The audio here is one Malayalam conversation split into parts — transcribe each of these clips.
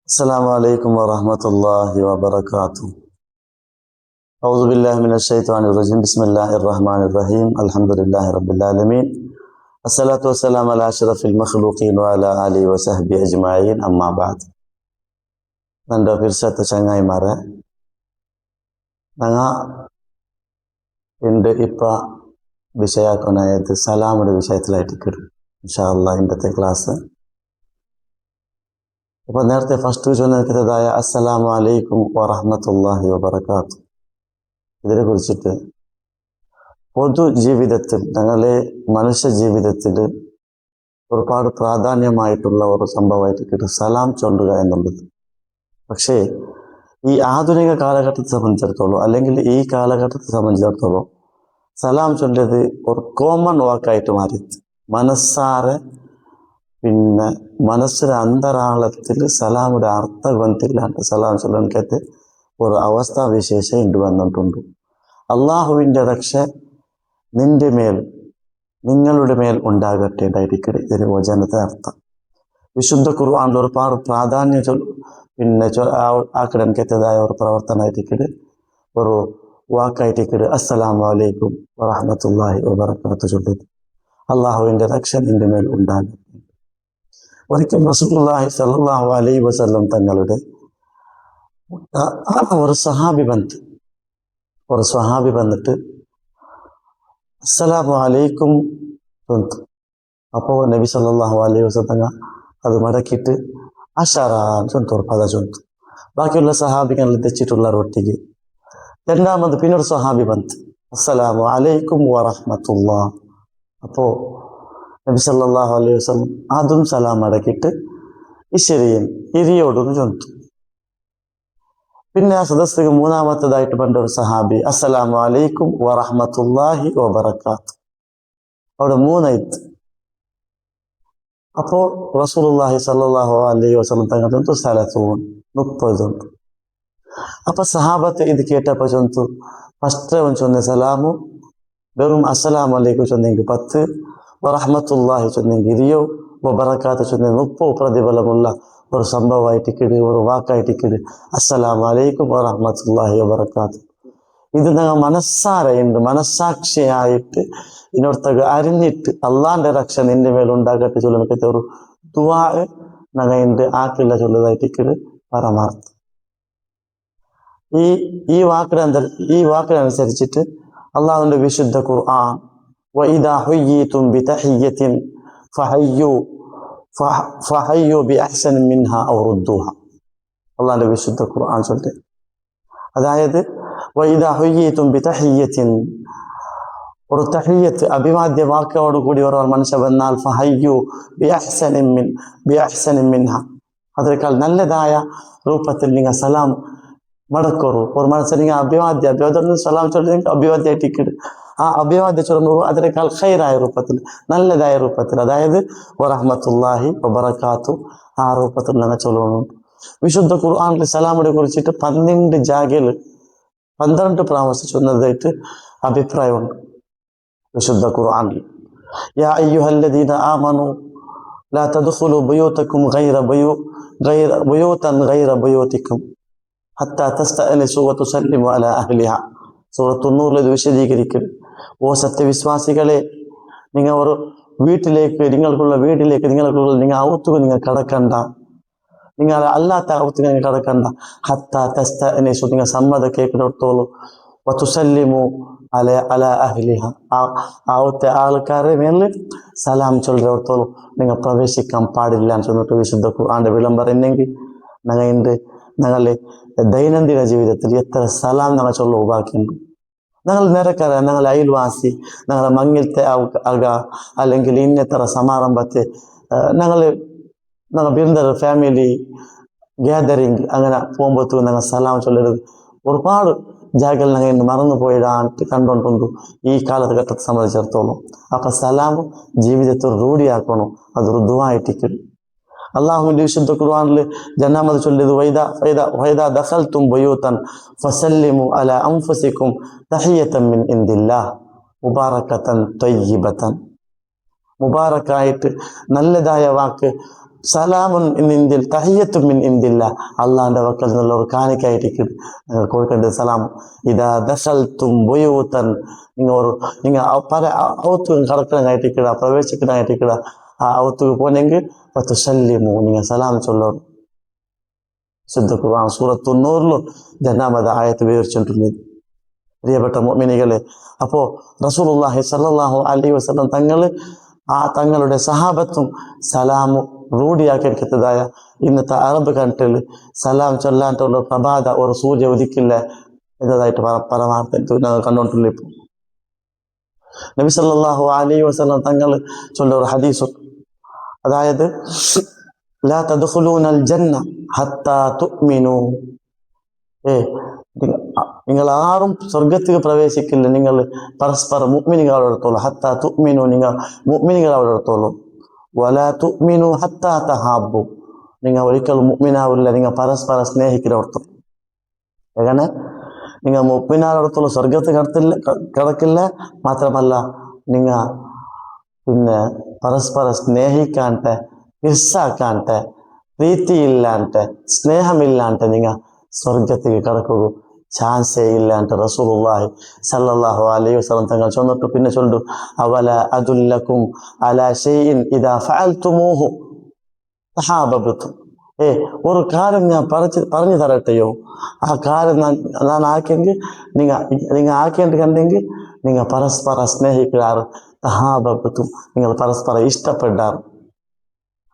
السلام عليكم ورحمة الله وبركاته. أعوذ بالله من الشيطان الرجيم. بسم الله الرحمن الرحيم. الحمد لله رب العالمين. الصلاة والسلام على أشرف المخلوقين وعلى آله وصحبه أجمعين. أما بعد. ನನ್ನ ಪಿರ್ಸತ್ತ ಚಂಗಾಯಿಮಾರೆ ನಂಗ എൻ്റെ ഇപ്പം വിഷയാക്കുന്നത് സലാമുടെ വിഷയത്തിലായിട്ട് ഇൻഷാ അല്ലാഹ് ഇന്നത്തെ ക്ലാസ്. അപ്പോൾ നേരത്തെ ഫസ്റ്റ് ചൊല്ലിയതായ അസ്സലാമു അലൈക്കും വറഹ്മത്തുള്ളാഹി വബറകാതുഹു ഇതിനെ കുറിച്ചിട്ട് പൊതുജീവിതത്തിൽ ഞങ്ങളെ മനുഷ്യ ജീവിതത്തിൽ ഒരുപാട് പ്രാധാന്യമായിട്ടുള്ള ഒരു സംഭവമായിട്ട് സലാം ചൊല്ലുക എന്നുള്ളത്. പക്ഷേ ഈ ആധുനിക കാലഘട്ടത്തെ സംബന്ധിച്ചിടത്തോളം അല്ലെങ്കിൽ ഈ കാലഘട്ടത്തെ സംബന്ധിച്ചിടത്തോളം സലാം ചൊല്ലിയത് ഒരു കോമൺ വാക്കായിട്ട് മാറി. മനസ്സാരെ പിന്നെ മനസ്സിലെ അന്തരാളത്തിൽ സലാമുടെ അർത്ഥബന്ധിയിലാണ് സലാം ചൊല്ലാൻ ഒരു അവസ്ഥാവിശേഷം ഇണ്ട് വന്നിട്ടുണ്ട്. അള്ളാഹുവിൻ്റെ രക്ഷ നിന്റെ മേൽ നിങ്ങളുടെ മേൽ ഉണ്ടാകട്ടെ എന്നായിരിക്കും ഇതിന് വചനത്തെ അർത്ഥം. വിശുദ്ധ ഖുർആനിൽ ഒരുപാട് പ്രാധാന്യം പിന്നെ ആക്കിടേണ്ടതായ ഒരു പ്രവർത്തനമായിരിക്കും ഒരു വാക്കായിരിക്കും അസ്സലാമു അലൈക്കും വറഹ്മത്തുള്ളാഹി വബറകാതുഹു ചൊല്ലുന്നത്. അള്ളാഹുവിൻ്റെ രക്ഷ നിന്റെ മേൽ ഉണ്ടാകട്ടെ. ഒരിക്കൽ റസൂലുള്ളാഹി സ്വല്ലല്ലാഹു അലൈഹി വസല്ലം തങ്ങളുടെ ഒരു സ്വഹാബി വന്നിട്ട് അസ്സലാമു അലൈക്കും ചൊല്ലുന്നു. അപ്പോൾ നബി സല്ലല്ലാഹു അലൈഹി വസല്ലം തങ്ങൾ അത് മടക്കിയിട്ട് അഷറാൻ ഒരു പദ ചൊല്ലുന്നു. ബാക്കിയുള്ള സഹാബികൾ തെച്ചിട്ടുള്ള റൊട്ടിക്ക് രണ്ടാമത് പിന്നൊരു സ്വഹാബി വന്നു അസ്സലാമു അലൈക്കും വറഹ്മത്തുള്ളാഹ്. അപ്പോൾ നബി സല്ലല്ലാഹു അലൈഹി വസല്ലം അതും സലാം അടക്കിയിട്ട് ഇരിയോടൊന്ന് ചൊല്ലുന്നു. പിന്നെ ആ സദസ്സിക്ക് മൂന്നാമത്തേതായിട്ട് പണ്ട ഒരു സഹാബി അസ്സലാമു അലൈക്കും വറഹ്മത്തുള്ളാഹി വബറകാതുഹു. അവിടെ മൂന്നായിട്ട്. അപ്പോൾ റസൂലുള്ളാഹി സ്വല്ലല്ലാഹു അലൈഹി വസല്ലം തങ്ങൾ ചൊല്ലുന്നു സലസൂൻ 30. അപ്പൊ സഹാബത്ത് ഇത് കേട്ടപ്പോൾ ചൊല്ലുന്നു ഫസ്റ്റ് അവൻ ചൊന്ന സലാമു വെറും അസ്സലാമു അലൈക്കും ചൊന്നെങ്കിൽ 10, വറഹ്മത്തുള്ളാഹി ചൊന്നെങ്കിൽ 20, വബറകാതുഹു ചൊന്നെങ്കിൽ 30 പ്രതിഫലമുള്ള ഒരു സംഭവമായിട്ട് ഒരു വാക്കായിട്ട് അസ്സലാമു അലൈക്കും വറഹ്മത്തുള്ളാഹി വബറകാതുഹു. ഇത് ഞങ്ങൾ മനസ്സാരയുണ്ട് മനസ്സാക്ഷിയായിട്ട് ഇന്നോടത്തേക്ക് അറിഞ്ഞിട്ട് അള്ളാന്റെ രക്ഷ നിന്റെ മേലുണ്ടാകട്ടെ ചൊല്ലുന്ന ഒരു ദുആ ഞങ്ങൾ എൻ്റെ ആക്കില്ല ചൊല്ലതായിട്ട് പരമാർത്ഥം. ഈ വാക്കിനനുസരിച്ചിട്ട് അള്ളാഹുവിന്റെ വിശുദ്ധ ഖുർആൻ വഇദാ ഹുയ്യിതും ബിതഹിയ്യത്തിൻ ഫഹയ്യു ബിഅഹ്സനി മിൻഹാ ഔ റുദ്ദൂഹാ. അള്ളാഹുവിന്റെ വിശുദ്ധ ഖുർആൻ ചൊല്ലുന്നത്. അതായത് വഇദാ ഹുയ്യിതും ബിതഹിയ്യത്തിൻ ഒരു തഹിയ്യത്ത് അഭിവാദ്യ വാക്കോട് കൂടി ഒരു മനുഷ്യ വന്നാൽ ഫഹയ്യു ബിഅഹ്സനി മിൻഹാ അതിനേക്കാൾ നല്ലതായ രൂപത്തിൽ നിങ്ങൾ സലാം മടക്കറു. ഒരു മനുഷ്യൻ നിങ്ങൾ അഭിവാദ്യ സലാം ചൊല്ലുന്നെങ്കിൽ അഭിവാദ്യമായിട്ട് ആ അഭിവാദ്യ ചൊല്ലുമ്പോൾ അതിനേക്കാൾ ഖൈറായ രൂപത്തിൽ നല്ലതായ രൂപത്തിൽ അതായത് വറഹ്മത്തുള്ളാഹി വബറകാതുഹു ആ രൂപത്തിൽ ഞങ്ങൾ ചൊല്ലുന്നുണ്ട്. വിശുദ്ധ ഖുർആനിൽ സലാമിനെ കുറിച്ചിട്ട് 12 ജാഗയിൽ 12 പ്രാവശ്യം ചൊന്നതായിട്ട് അഭിപ്രായമുണ്ട് വിശുദ്ധ ഖുർആനിൽ. യാ അയ്യുഹല്ലദീന ആമനു ലാ തദ്ഖുലു ബുയൂതകും ബുയൂതൻ ഗൈറ ബുയൂതികും ഹത്താ തസ്തഅനിസു വതുസല്ലിമു അലാ അഹ്ലിഹാ. സൂറത്തുൻ നൂറിൽ ഇത് വിശദീകരിക്കുന്നു. ഓ സത്യവിശ്വാസികളെ, നിങ്ങൾ ഒരു നിങ്ങൾക്കുള്ള വീട്ടിലേക്ക് നിങ്ങൾ ഔത്തുക നിങ്ങൾ കടക്കണ്ട, നിങ്ങൾ അല്ലാത്ത ഔത്തുക നിങ്ങൾ കടക്കണ്ട. ഹത്താ തസ്തഅനിസു നിങ്ങൾ സമ്മതം കേൾക്കുന്നിടത്തോളൂ വതുസല്ലിമു അലാ അഹ്ലിഹാ ഔത്തെ ആൾക്കാരെ മേലിൽ സലാം ചൊല്ലിടത്തോളം നിങ്ങൾ പ്രവേശിക്കാൻ പാടില്ല എന്ന് ചൊല്ലിട്ട് വിശുദ്ധ ഖുർആന്റെ വിളംബരമെങ്കിൽ ഞങ്ങളെ ദൈനംദിന ജീവിതത്തിൽ എത്ര സലാം ഞങ്ങൾ ചൊല്ല ബാക്കിയുണ്ട്. ഞങ്ങൾ നിരക്കാര ഞങ്ങൾ അയൽവാസി ഞങ്ങളെ മങ്ങിലത്തെ അല്ലെങ്കിൽ ഇന്നത്ര സമാരംഭത്തെ ഞങ്ങൾ ബിരുദർ ഫാമിലി ഗ്യാതറിങ് അങ്ങനെ പോകുമ്പോഴത്തേക്കും ഞങ്ങൾ സലാം ചൊല്ലരുത്. ഒരുപാട് ജാഗകൾ ഞങ്ങൾ ഇന്ന് മറന്നു പോയിടാണ്ട് കണ്ടുകൊണ്ടുണ്ട് ഈ കാലഘട്ടത്തെ സംബന്ധിച്ചിടത്തോളം. അപ്പൊ സലാം ജീവിതത്തിൽ റൂഢിയാക്കണം. അതൊരു ദുആയിട്ടിരിക്കും. അള്ളാഹുവിന്റെ വിശുദ്ധ ഖുർആനിൽ ജന്നാമത് ചൊല്ലിയത് വൈദാ ദഖൽതും ബുയൂതൻ ഫസല്ലിമു അലാ അൻഫുസികും തഹിയ്യതൻ മിൻ ഇൻദില്ലാഹ് മുബാറകതൻ ത്വയ്യിബതൻ. മുബാറക്കായിട്ട് നല്ലതായ വാക്ക് സലാമുൻ മിൻ ഇന്ദിൽ തഹിയ്യത്തും മിൻ ഇന്ദില്ല, അള്ളാഹിന്റെ വക്കൽ നിന്നുള്ള ഒരു കാണിക്കായിട്ട് നിങ്ങൾ കൊടുക്കേണ്ടത് സലാം. ഇതാ ദഖൽതും ബുയൂതൻ, നിങ്ങൾ പല ഔത്തുകൾ കടക്കണായിട്ടിക്കട, പ്രവേശിക്കണായിട്ടിക്കട, ആ ഔത്തുക്ക് പോന്നെങ്കിൽ തുസല്ലിമു, നിങ്ങൾ സലാം ചൊല്ലണം. ശുദ്ധ ഖുർആൻ സൂറത്തു നൂറിലും 2ാമത് ആയത്ത് വിവരിച്ചിട്ടുണ്ട്. പ്രിയപ്പെട്ട മുഅ്മിനീകളെ, അപ്പോൾ റസൂലുള്ളാഹി സ്വല്ലല്ലാഹു അലൈഹി വസല്ലം തങ്ങളുടെ സഹാബത്തും സലാമു റൂഢിയാക്കിയെടുത്തതായ ഇന്നത്തെ അറബ് കൺട്രിയിൽ സലാം ചൊല്ലാണ്ടുള്ള പ്രഭാത ഒരു സൂര്യ ഉദിക്കില്ല എന്നതായിട്ട് പരമാർത്ഥം ഞങ്ങൾ കണ്ടുകൊണ്ടില്ല. ഇപ്പോൾ നബി സല്ലല്ലാഹു അലൈഹി വസല്ലം തങ്ങൾ ചൊല്ല ഒരു ഹദീസ്, അതായത് ലാ തദ്ഖുലൂനൽ ജന്ന ഹത്താ തുഅ്മിനൂ, നിങ്ങൾ ആരും സ്വർഗത്തിൽ പ്രവേശിക്കില്ല നിങ്ങൾ പരസ്പരം മുഅ്മിനുകളോടത്തോളം. ഹത്താ തുഅ്മിനൂ, നിങ്ങൾ മുഅ്മിനുകളോടത്തോളം. വലാ തുഅ്മിനൂ ഹത്താ തഹാബ്ബു, നിങ്ങൾ ഒരിക്കലും മുഅ്മിനാവില്ല നിങ്ങൾ പരസ്പരം സ്നേഹിക്കുന്നോടത്തോളം. എങ്ങനെ നിങ്ങൾ മുഅ്മിനാരോടത്തോളം സ്വർഗത്തിൽ കിടക്കില്ല, മാത്രമല്ല നിങ്ങൾ പിന്നെ പരസ്പരം സ്നേഹിക്കാണ്ട്, ഇർസാക്കാണ്ട്, പ്രീതിയില്ലാണ്ട്, സ്നേഹമില്ലാണ്ട് നിങ്ങൾ സ്വർഗത്തേക്ക് കടക്കുക ചാൻസേ ഇല്ലാണ്ട് റസൂലുള്ളാഹി സ്വല്ലല്ലാഹു അലൈഹി വസല്ലം തങ്ങൾ ചൊന്നിട്ട് പിന്നെ ചൊല്ലു, അവല അദുല്ലക്കും അലാ ഷൈഇൻ ഇദാ ഫഅൽതുമൂഹു തഹാബബ്തും, ഒരു കാര്യം ഞാൻ പറഞ്ഞു തരട്ടെയോ, ആ കാര്യം ഞാൻ ആക്കിയെങ്കിൽ നിങ്ങൾ ആക്കിയിട്ട് കണ്ടെങ്കിൽ നിങ്ങൾ പരസ്പരം സ്നേഹിക്കാറ്, തഹാബബ്തും, നിങ്ങൾ പരസ്പരം ഇഷ്ടപ്പെടാറ്.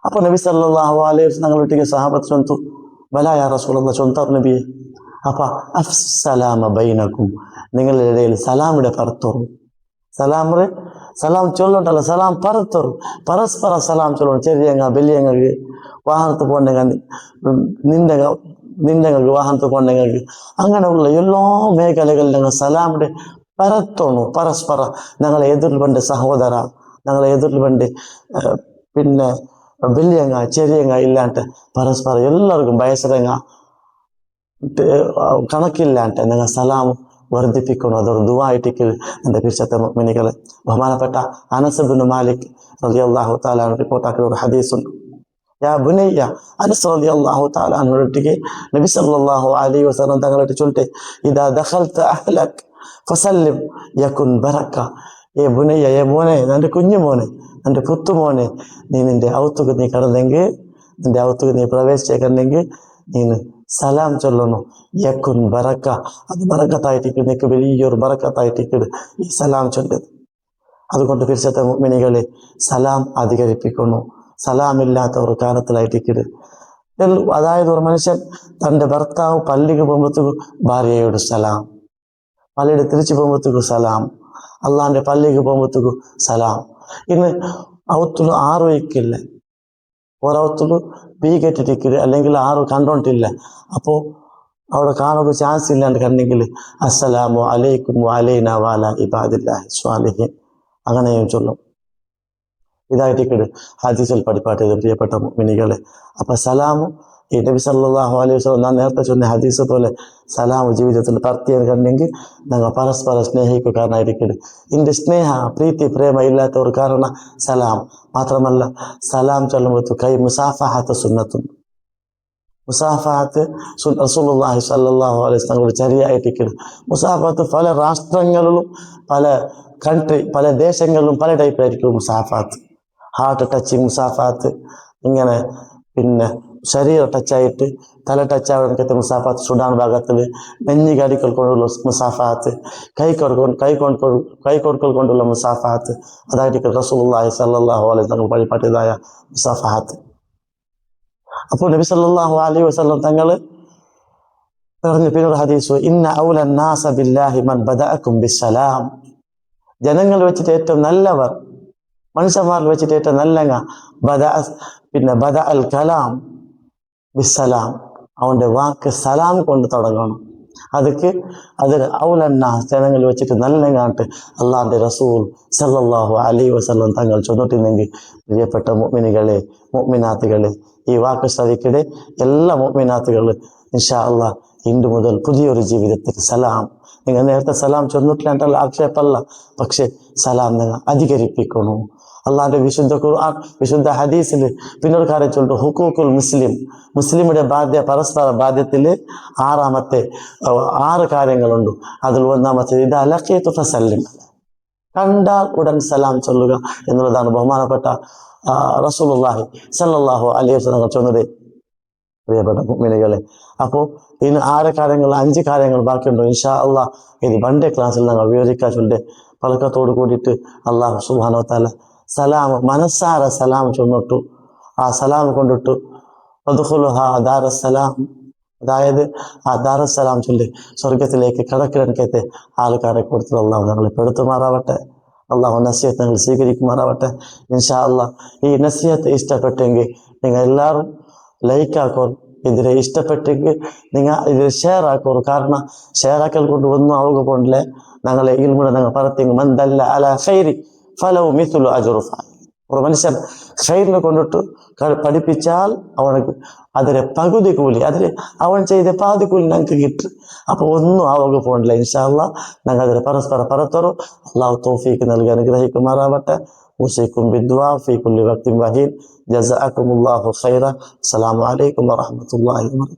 അപ്പോൾ നബി സല്ലല്ലാഹു അലൈഹി വസല്ലം തങ്ങൾ വീട്ടിലേക്ക് സഹാബത്ത് ചൊന്തു, ബലാ യാ റസൂലല്ലാഹ്, ചൊന്താർ നബിയെ. അപ്പൊ അഫ്സലാമ ബൈനക്കും, നിങ്ങളുടെ ഇടയിൽ സലാമിടെ പറത്തോറും, സലാം ചൊല്ലണ്ടല്ല, സലാം പറത്തോറും, പരസ്പര സലാം ചൊല്ലണം. ചെറിയങ്ങ വലിയങ്ങൾക്ക് വാഹനത്തിൽ പോകണ്ടെങ്കിൽ നിണ്ടെങ്കിൽ വാഹനത്തിൽ പോകണ്ടെങ്കിൽ അങ്ങനെയുള്ള എല്ലാ മേഖലകളിൽ ഞങ്ങൾ സലാമിടെ പരത്തോണു. പരസ്പര ഞങ്ങളെ എതിരിൽ വേണ്ട സഹോദര, ഞങ്ങളെ എതിരിൽ വേണ്ട പിന്നെ വലിയങ്ങ ചെറിയങ്ങ ഇല്ലാണ്ട് പരസ്പരം എല്ലാവർക്കും വയസ്സരങ്ങ കണക്കില്ലാണ്ട് നിങ്ങൾ സലാം വർദ്ധിപ്പിക്കണം. അതൊരു ദുആയിട്ടിക്ക് എൻ്റെ പിരിച്ചത്തെ മുഅ്മിനീകളെ. ബഹുമാനപ്പെട്ട അനസ് ഇബ്നു മാലിക് റളിയല്ലാഹു തആല റിപ്പോർട്ടാക്കിയ ഒരു ഹദീസുണ്ട്. യാ ബുനയ്യ, അനസ് റളിയല്ലാഹു തആല അൻഹുവിലേക്ക് നബി സല്ലല്ലാഹു അലൈഹി വസല്ലം തങ്ങളെ ചൊല്ലിട്ട്, ഇദാ ദഖൽത അഹ്ലക് ഫസല്ലിം യകുൻ ബറക, ബുനയ്യ, മോനെ, എൻ്റെ കുഞ്ഞു മോനെ, എൻ്റെ പുത്തുമോനെ, നിന്റെ ഔത്തുക്ക് നീ കടന്നെങ്കിൽ, നിന്റെ ഔത്തുക്ക് നീ പ്രവേശിച്ചേക്കണ്ടെങ്കിൽ നീ സലാം ചൊല്ലണം. യക്കുൻ ബറക്ക, അത് ബറക്കത്തായിട്ടിക്ക്, നിനക്ക് വലിയൊരു ബറക്കത്തായിട്ടിക്ക് ഈ സലാം ചൊല്ലത്. അതുകൊണ്ട് പിരിച്ചത്തെ മുഅ്മിനീകളെ, സലാം അധികരിപ്പിക്കുന്നു. സലാമില്ലാത്ത ഒരു കാലത്തിലായിട്ടിക്ക്. അതായത് ഒരു മനുഷ്യൻ തൻ്റെ ഭർത്താവ് പള്ളിക്ക് പോകുമ്പോഴത്തേക്കും ഭാര്യയോട് സലാം, പള്ളിയുടെ തിരിച്ചു പോകുമ്പോഴത്തേക്കും സലാം, അള്ളാന്റെ പള്ളിക്ക് പോകുമ്പോഴത്തേക്കും സലാം. ഇന്ന് ഔത്തുള്ളു ആറ് വയ്ക്കില്ല, ഒരവത്തുള്ളു ബി കെട്ടിട്ടിരിക്കരുത്, അല്ലെങ്കിൽ ആറ് കണ്ടോണ്ടില്ല. അപ്പോൾ അവിടെ കാണുന്ന ചാൻസ് ഇല്ലാണ്ട് കണ്ടെങ്കിൽ അസ്സലാമു അലൈക്കും വഅലൈനാ വഅലാ ഇബാദില്ലാഹി സ്വാലിഹീൻ, അങ്ങനെയും ചൊല്ലും. ഇതായിട്ടിക്കട് ഹദീസിൽ പഠിപ്പാട്ട് പ്രിയപ്പെട്ട മുഅ്മിനീകളെ. അപ്പൊ സലാമു ഈ നബി സല്ലല്ലാഹു അലൈഹി വസല്ലം ഞാൻ നേരത്തെ ചൊന്ന ഹദീസ് പോലെ സലാമു ജീവിതത്തിൽ പർത്തിയെന്ന് കണ്ടെങ്കിൽ ഞങ്ങൾ പരസ്പരം സ്നേഹിക്കാരനായിരിക്കരുത്. ഇതിൻ്റെ സ്നേഹ പ്രീതി പ്രേമ ഇല്ലാത്ത ഒരു കാരണം സലാം. മാത്രമല്ല സലാം ചൊല്ലുമ്പോൾ കൈ മുസാഫഹത്ത് സുന്നത്തും, മുസാഫഹത്ത് റസൂലുള്ളാഹി സ്വല്ലല്ലാഹു അലൈഹി വസല്ലം ചര്യയായിട്ടിക്കരുത്. മുസാഫഹത്ത് പല രാഷ്ട്രങ്ങളിലും പല ദേശങ്ങളിലും പല ടൈപ്പായിരിക്കും മുസാഫഹത്ത്. ഹാർട്ട് ടച്ചിങ് മുസാഫഹത്ത്, ഇങ്ങനെ പിന്നെ ശരീര ടച്ചായിട്ട് തല ടച്ചാവുന്ന മുസാഫാത്ത് സുഡാൻ ഭാഗത്തിൽ, നെഞ്ഞി കടിക്കൽ കൊണ്ടുള്ള മുസാഫാത്ത്, കൈ കൊടുക്കൽ കൊണ്ടുള്ള മുസാഫാത്ത്, അതായിട്ട് റസൂലുള്ളാഹി സ്വല്ലല്ലാഹു അലൈഹി വസല്ലം വഴിപാട്ടിയതായ മുസാഫാത്ത്. അപ്പോൾ നബി സല്ലല്ലാഹു അലൈഹി വസല്ലം തങ്ങൾ പറഞ്ഞു പിന്നൊരു ഹദീസ്, ഇന്ന ഔലൻ നാസ ബില്ലാഹി മൻ ബദഅകും ബിസ്സലാം, ജനങ്ങൾ വെച്ചിട്ട് ഏറ്റവും നല്ലവർ, മനുഷ്യന്മാരിൽ വെച്ചിട്ട് ഏറ്റവും നല്ലങ്ങ ബദ അൽ കലാം ബിസ്സലാം, അവൻ്റെ വാക്ക് സലാം കൊണ്ട് തുടങ്ങണം. അതിൽ ഔലന്നാസ്, ജനങ്ങൾ വെച്ചിട്ട് നല്ലങ്ങാട്ട് അള്ളാഹിൻ്റെ റസൂൽ സല്ലല്ലാഹു അലൈഹി വസല്ലം തങ്ങൾ ചൊന്നിട്ടുണ്ടെങ്കിൽ പ്രിയപ്പെട്ട മുഅ്മിനുകളെ, മുഅ്മിനാത്തുകളെ, ഈ വാക്ക് ശ്രവിക്കടെ എല്ലാ മുഅ്മിനാത്തുകളും ഇൻഷാ അള്ളാഹ് ഇന്നു മുതൽ പുതിയൊരു ജീവിതത്തിൽ സലാം, നിങ്ങൾ നേരത്തെ സലാം ചൊന്നിട്ടില്ല ആക്ഷേപമല്ല, പക്ഷെ സലാം നിങ്ങൾ അധികരിപ്പിക്കണു. അള്ളാഹിന്റെ വിശുദ്ധ ഖുർആൻ വിശുദ്ധ ഹദീസിൽ പിന്നൊരു കാര്യം ചൊല്ലിട്ട് ഹുക്കൂക്കുൽ മുസ്ലിമിന്റെ പരസ്പര ബാധ്യത്തില് 6 കാര്യങ്ങളുണ്ട്. അതിൽ ഒന്നാമത്തെ ഇദാ ലഖീതു ഫസല്ലിം, കണ്ടാൽ ഉടൻ സലാം ചൊല്ലുക എന്നുള്ളതാണ് ബഹുമാനപ്പെട്ട റസൂലുള്ളാഹി സ്വല്ലല്ലാഹു അലൈഹി വസല്ലം ചൊന്നത്. പ്രിയപ്പെട്ട മുഅ്മിനീങ്ങളെ, അപ്പോൾ ഇനി 6 കാര്യങ്ങൾ 5 കാര്യങ്ങൾ ബാക്കിയുണ്ടോ ഇൻഷാ അള്ളാഹ്. ഇത് പണ്ടേ ക്ലാസ്സിൽ ഞങ്ങൾ വിവരിക്കാൻ ചൊല്ലെ പഴക്കത്തോട് കൂടിയിട്ട് അള്ളാഹു സുബ്ഹാനഹു വ തആല സലാം മനസ്സാര സലാം ചൊന്നിട്ടു. ആ സലാം കൊണ്ടിട്ടു വദ്ഖുലുഹാ ദാറസ്സലാം, അതായത് ആ ദാറസ്സലാം ചൊല്ലി സ്വർഗത്തിലേക്ക് കടക്കിടക്കത്തെ ആൾക്കാരെ കൊടുത്തത് അള്ളാഹു ഞങ്ങളെ പെടുത്തുമാറാവട്ടെ. അള്ളാഹു നസിഹത്ത് ഞങ്ങൾ സ്വീകരിക്കുമാറാവട്ടെ ഇൻഷാ അള്ളാഹ്. ഈ നസിഹത്ത് ഇഷ്ടപ്പെട്ടെങ്കിൽ നിങ്ങൾ എല്ലാവരും ലൈക്കാക്കോ, ഇതിനെ ഇഷ്ടപ്പെട്ടെങ്കിൽ നിങ്ങൾ ഇത് ഷെയർ ആക്കോ. കാരണം ഷെയർ ആക്കൽ കൊണ്ട് ഒന്നും ആവുക കൊണ്ടില്ലേ, ഞങ്ങളെ ഇൽമുടെ ഞങ്ങൾ പറത്തെങ്കിൽ മൻ ദല്ല അലാ ഖൈരി ഫലഹു മിസ്ലു അജ്റു ഫാഇൽ. ഒരു മനുഷ്യൻ ഖൈറിനെ കൊണ്ടിട്ട് പഠിപ്പിച്ചാൽ അവനക്ക് അതിലെ പകുതി കൂലി, അവൻ ചെയ്ത പാതി കൂലി ഞങ്ങൾക്ക് കിട്ടും. അപ്പോൾ ഒന്നും ആവുക പോകണില്ല ഇൻഷാ അള്ളാഹ്. ഞങ്ങൾ അതിനെ പരസ്പരം പറത്തറോ. അള്ളാഹു തൗഫീഖ് നൽകി അനുഗ്രഹിക്കുമാറാവട്ടെ. ഉസൈക്കും ബിദ്വാ ഫീ കുല്ലി വഖ്തിൻ വഹീൻ. ജസാഅക്കുമുല്ലാഹു ഖൈറ. അസ്സലാമു അലൈക്കും വറഹ്മത്തുള്ളാഹി വബറകാതുഹു.